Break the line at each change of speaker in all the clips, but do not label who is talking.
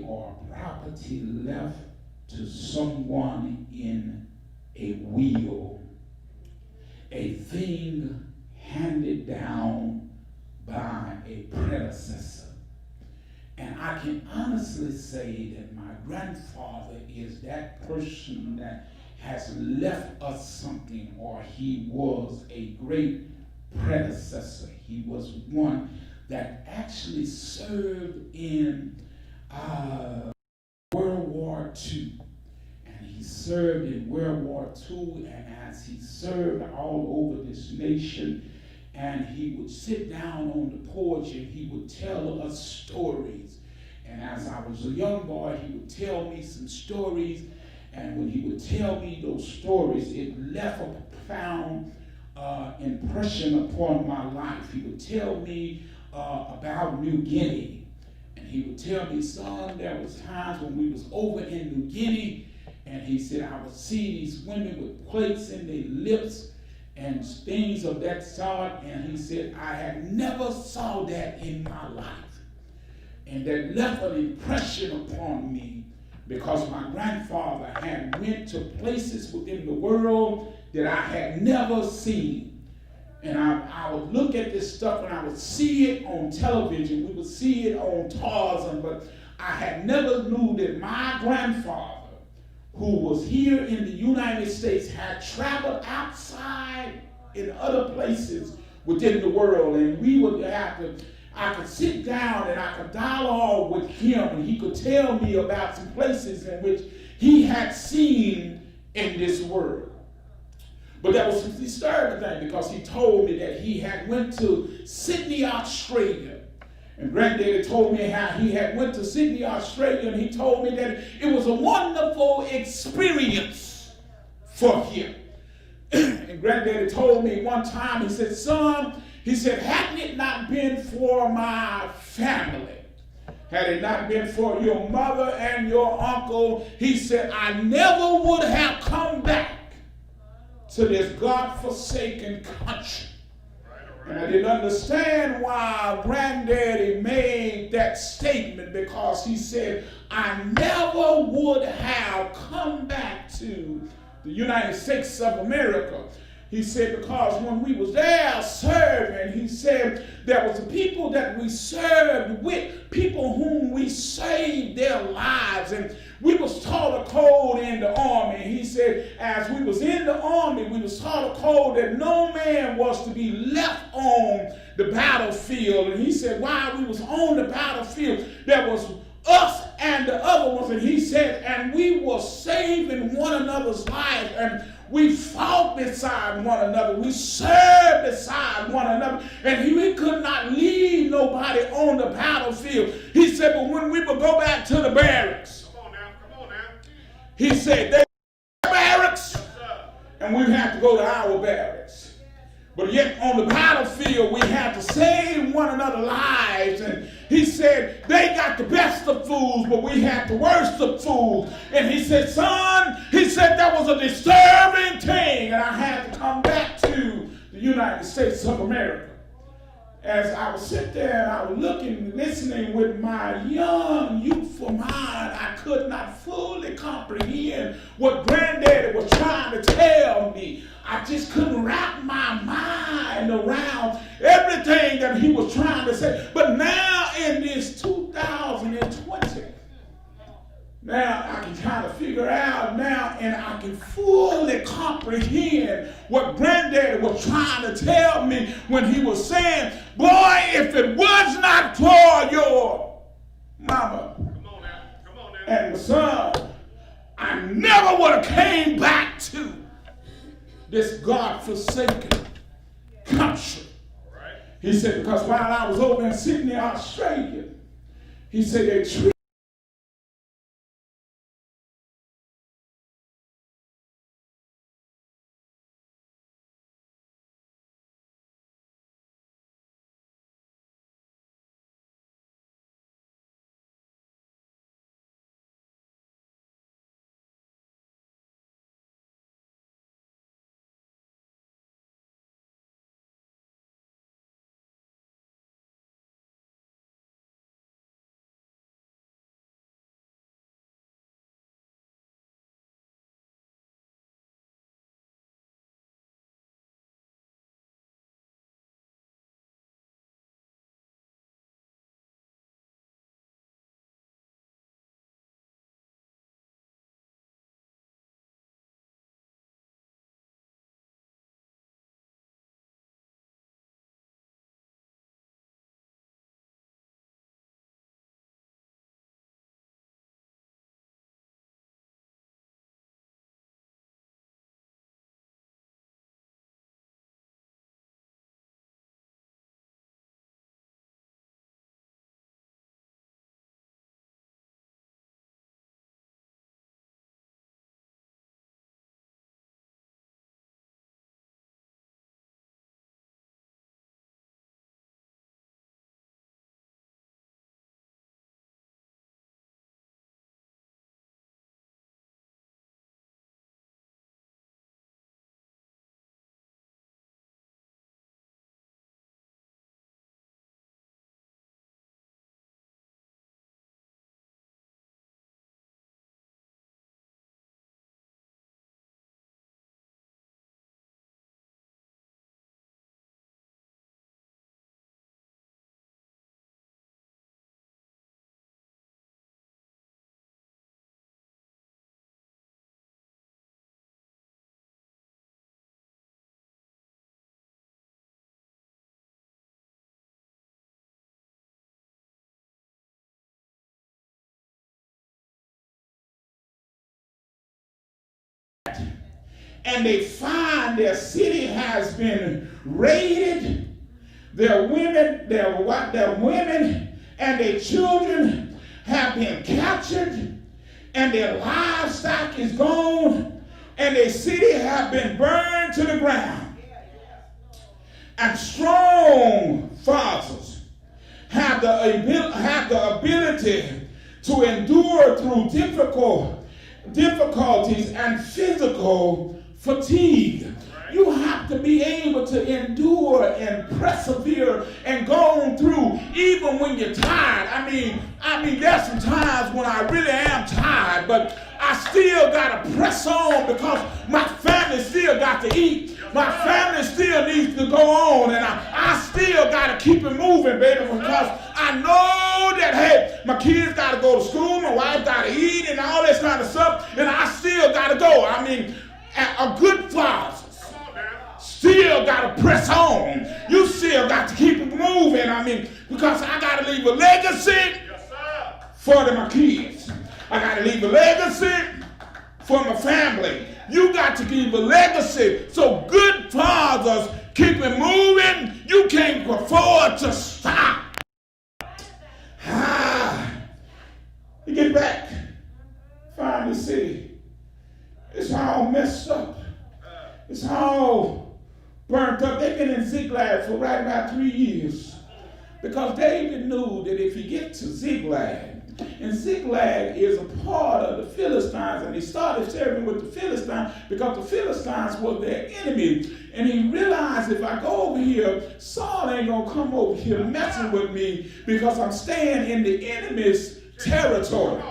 or property left to someone in a will, a thing handed down by a predecessor. And I can honestly say that my grandfather is that person that has left us something, or he was a great predecessor. He was one that actually served in World War II. And he served in World War II, and as he served all over this nation, and he would sit down on the porch and he would tell us stories. And as I was a young boy, he would tell me some stories, and when he would tell me those stories, it left a profound impression upon my life. He would tell me about New Guinea, and he would tell me, son, there was times when we was over in New Guinea, and he said, I would see these women with plates in their lips and things of that sort, and he said, I had never saw that in my life. And that left an impression upon me, because my grandfather had went to places within the world that I had never seen. And I would look at this stuff and I would see it on television. We would see it on Tarzan, but I had never knew that my grandfather, who was here in the United States, had traveled outside in other places within the world. And we would have to, I could sit down and I could dialogue with him, and he could tell me about some places in which he had seen in this world. But that was the disturbing thing, because he told me that he had went to Sydney, Australia. And Granddaddy told me how he had went to Sydney, Australia, and he told me that it was a wonderful experience for him. And Granddaddy told me one time, he said, son, he said, hadn't it not been for my family, had it not been for your mother and your uncle, he said, I never would have come back to this God-forsaken country. And I didn't understand why Granddaddy made that statement, because he said, I never would have come back to the United States of America. He said, because when we was there serving, he said, there was the people that we served with, people whom we saved their lives. And we was taught a code in the army. He said, as we was in the army, we was taught a code that no man was to be left on the battlefield. And he said, while we was on the battlefield, there was us and the other ones. And he said, and we were saving one another's lives, and we fought beside one another. We served beside one another. And we could not leave nobody on the battlefield. He said, but when we would go back to the barracks, come on now. He said, they barracks, and we had to go to our barracks. But yet on the battlefield, we had to save one another's lives. And he said, they got the best of fools, but we had the worst of fools. And he said, son, he said, that was a disturbing thing. And I had to come back to the United States of America. As I would sit there and I was looking, listening with my young, youthful mind, I could not fully comprehend what Granddaddy was trying to tell me. I just couldn't wrap my mind around everything that he was trying to say. But now in this 2020, now I can kind of figure out now, and I can fully comprehend what Granddaddy was trying to tell me when he was saying, boy, if it was not for your mama and the son, I never would have came back to this God-forsaken country. He said, because while I was over in Sydney, Australia, he said they treated and they find their city has been raided, their women, their women and their children have been captured, and their livestock is gone, and their city have been burned to the ground. And strong fathers have the ability to endure through difficulties and physical fatigue. You have to be able to endure and persevere and go on through even when you're tired. I mean, there's some times when I really am tired, but I still got to press on because my family still got to eat. My family still needs to go on, and I still got to keep it moving, baby, because I know that, hey, my kids got to go to school, my wife got to eat, and all this kind of stuff, and I still got to go. I mean, a good father still got to press on. You still got to keep it moving. I mean, because I got to leave a legacy for my kids. I got to leave a legacy for my family. You got to leave a legacy. So good fathers keep it moving. You can't afford to stop. You get back, find the city. It's all messed up. It's all burnt up. They've been in Ziklag for right about 3 years. Because David knew that if he gets to Ziklag, and Ziklag is a part of the Philistines, and he started serving with the Philistines because the Philistines were their enemy. And he realized, if I go over here, Saul ain't going to come over here messing with me because I'm staying in the enemy's territory.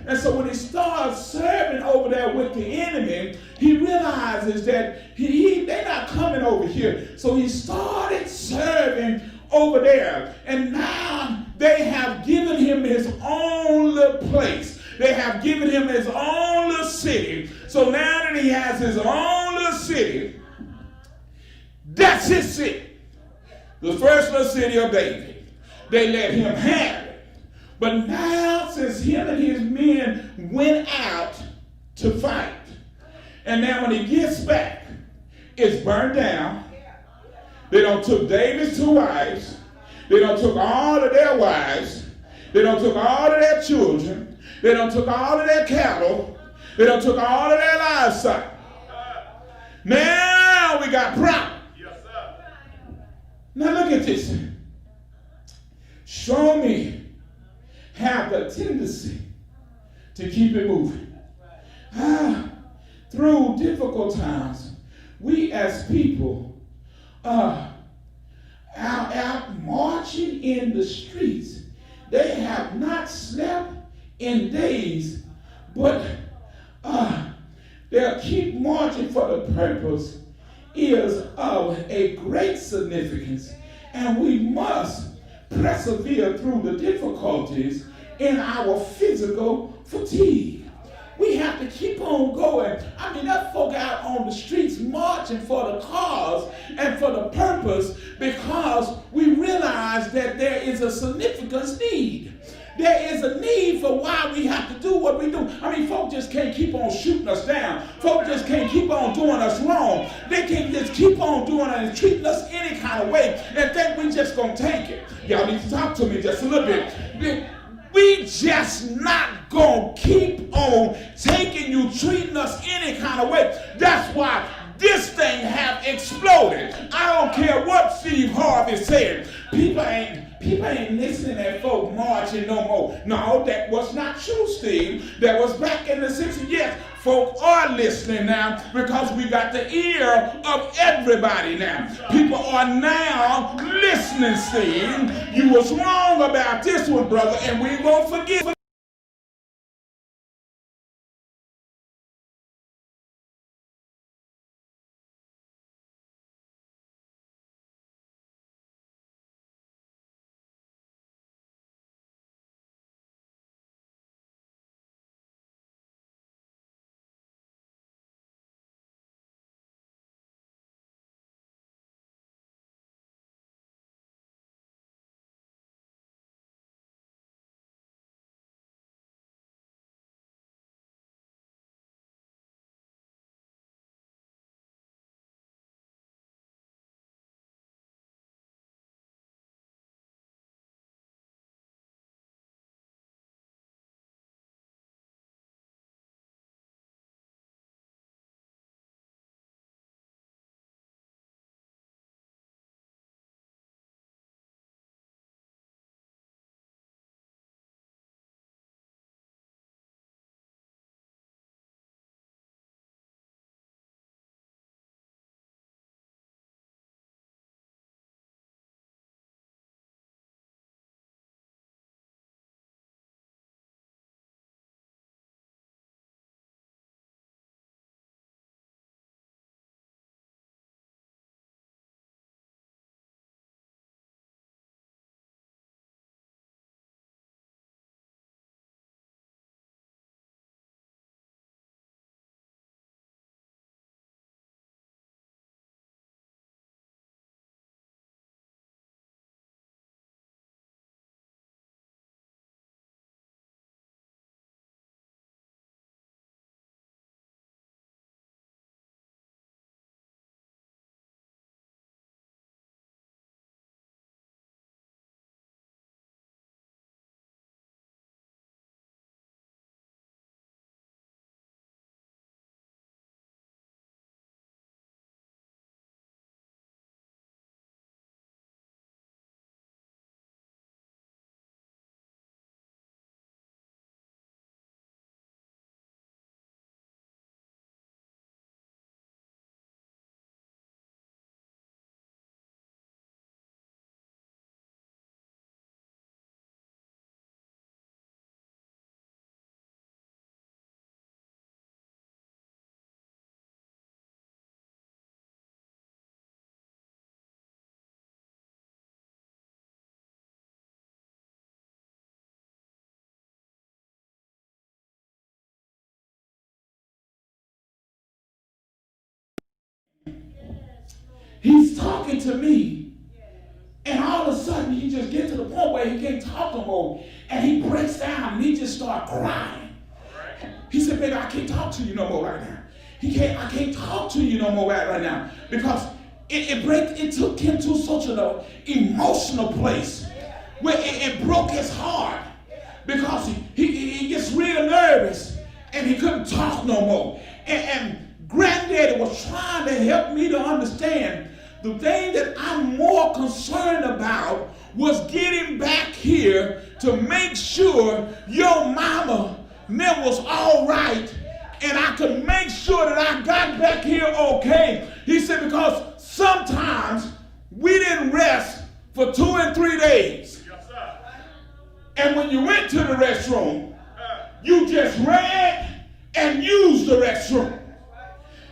And so when he starts serving over there with the enemy, he realizes that they're not coming over here. So he started serving over there. And now they have given him his own little place. They have given him his own little city. So now that he has his own little city, that's his city. The first little city of David. They let him have it. But now, since him and his men went out to fight, and now when he gets back, it's burned down. They done took David's 2 wives. They done took all of their wives. They done took all of their children. They done took all of their cattle. They done took all of their livestock. Now we got problems. Now look at this. Show me have the tendency to keep it moving. Through difficult times, we as people are out marching in the streets. They have not slept in days, but they'll keep marching for the purpose is of a great significance, and we must persevere through the difficulties in our physical fatigue. We have to keep on going. I mean, that folk out on the streets marching for the cause and for the purpose because we realize that there is a significant need. There is a need for why we have to do what we do. I mean, folk just can't keep on shooting us down. Folk just can't keep on doing us wrong. They can't just keep on doing it and treating us any kind of way and think we just gonna take it. Y'all need to talk to me just a little bit. We just not gonna keep on taking you, treating us any kind of way. That's why this thing have exploded. I don't care what Steve Harvey said. People ain't listening at folk marching no more. No, that was not true, Steve. That was back in the 60s. Yes, folk are listening now because we got the ear of everybody now. People are now listening, Steve. You was wrong about this one, brother, and we won't forgive. He's talking to me. And all of a sudden, he just gets to the point where he can't talk no more. And he breaks down and he just starts crying. He said, baby, I can't talk to you no more right now. I can't talk to you no more right now. Because it took him to such an emotional place where it broke his heart. Because he gets real nervous and he couldn't talk no more. And Granddaddy was trying to help me to understand the thing that I'm more concerned about was getting back here to make sure your mama was all right and I could make sure that I got back here okay. He said, because sometimes we didn't rest for 2 and 3 days. Yes, sir. And when you went to the restroom, you just ran and used the restroom.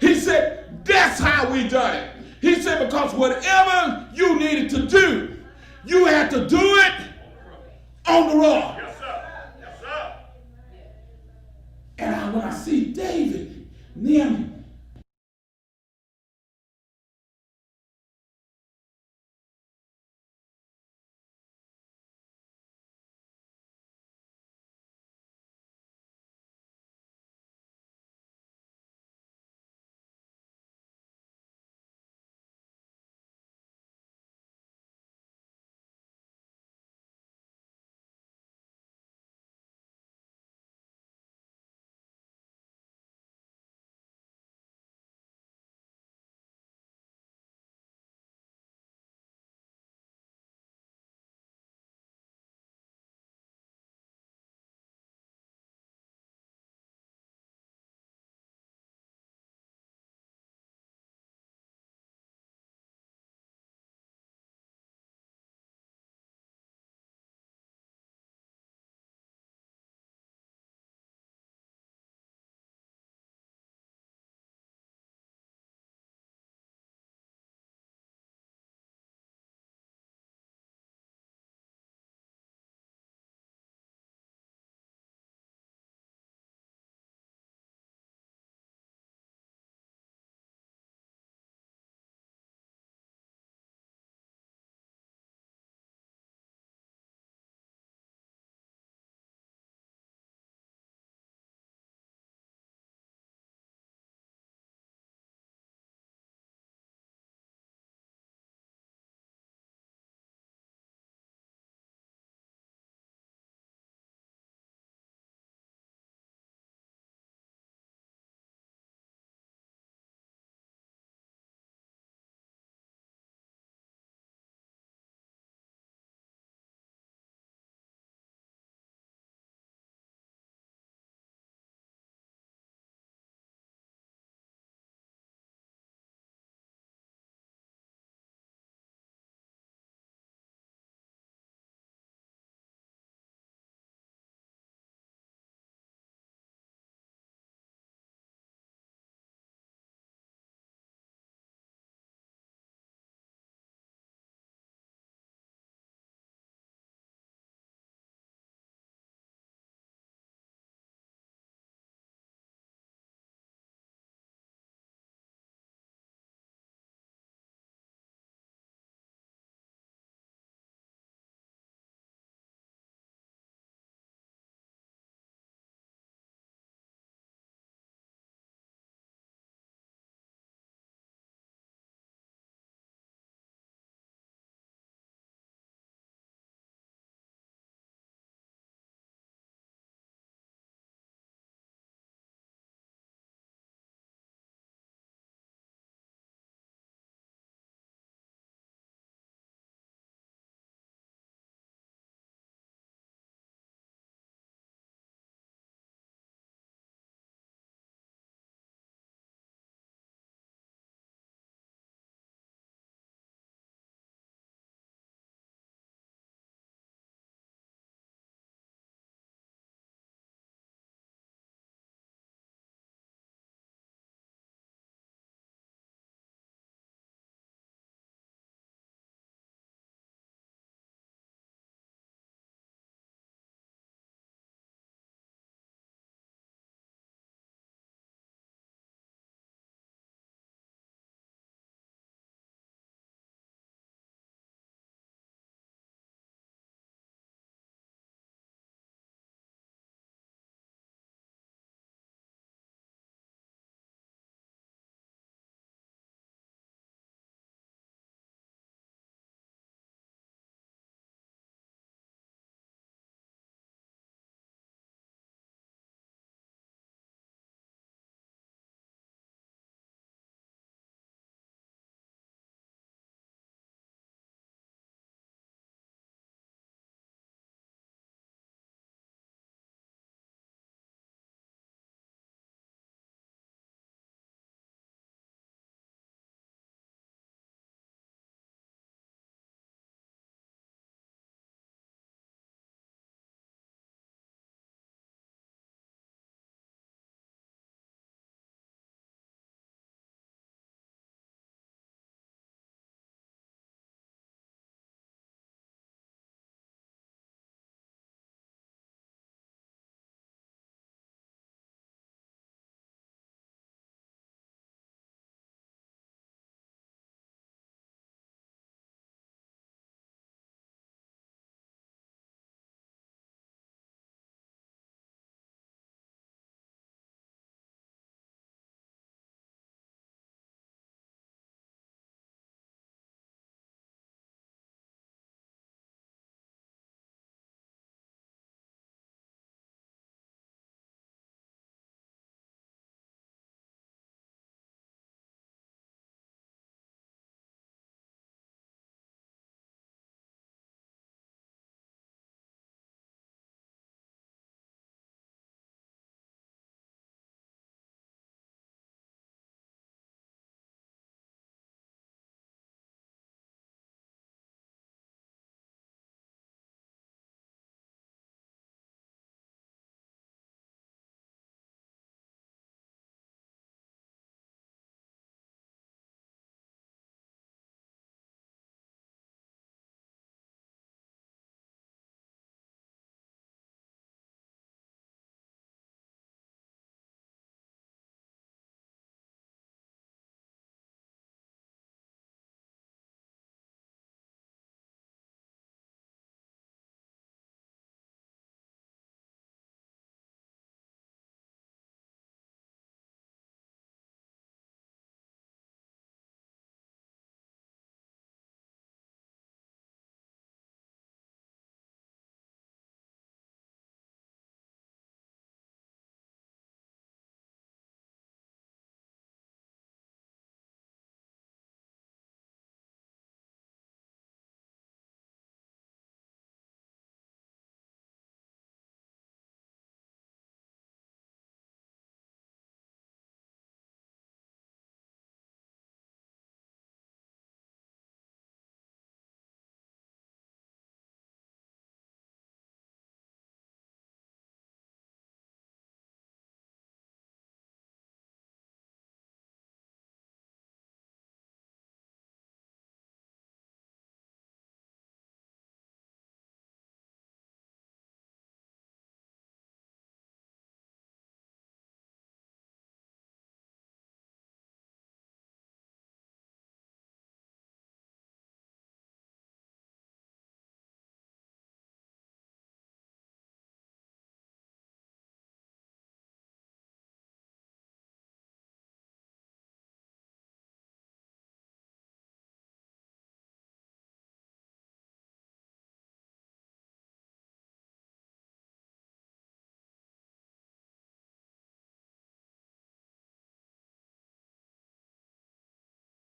He said, that's how we done it. He said, because whatever you needed to do, you had to do it on the run. Yes, sir. Yes, sir. And when I see David, them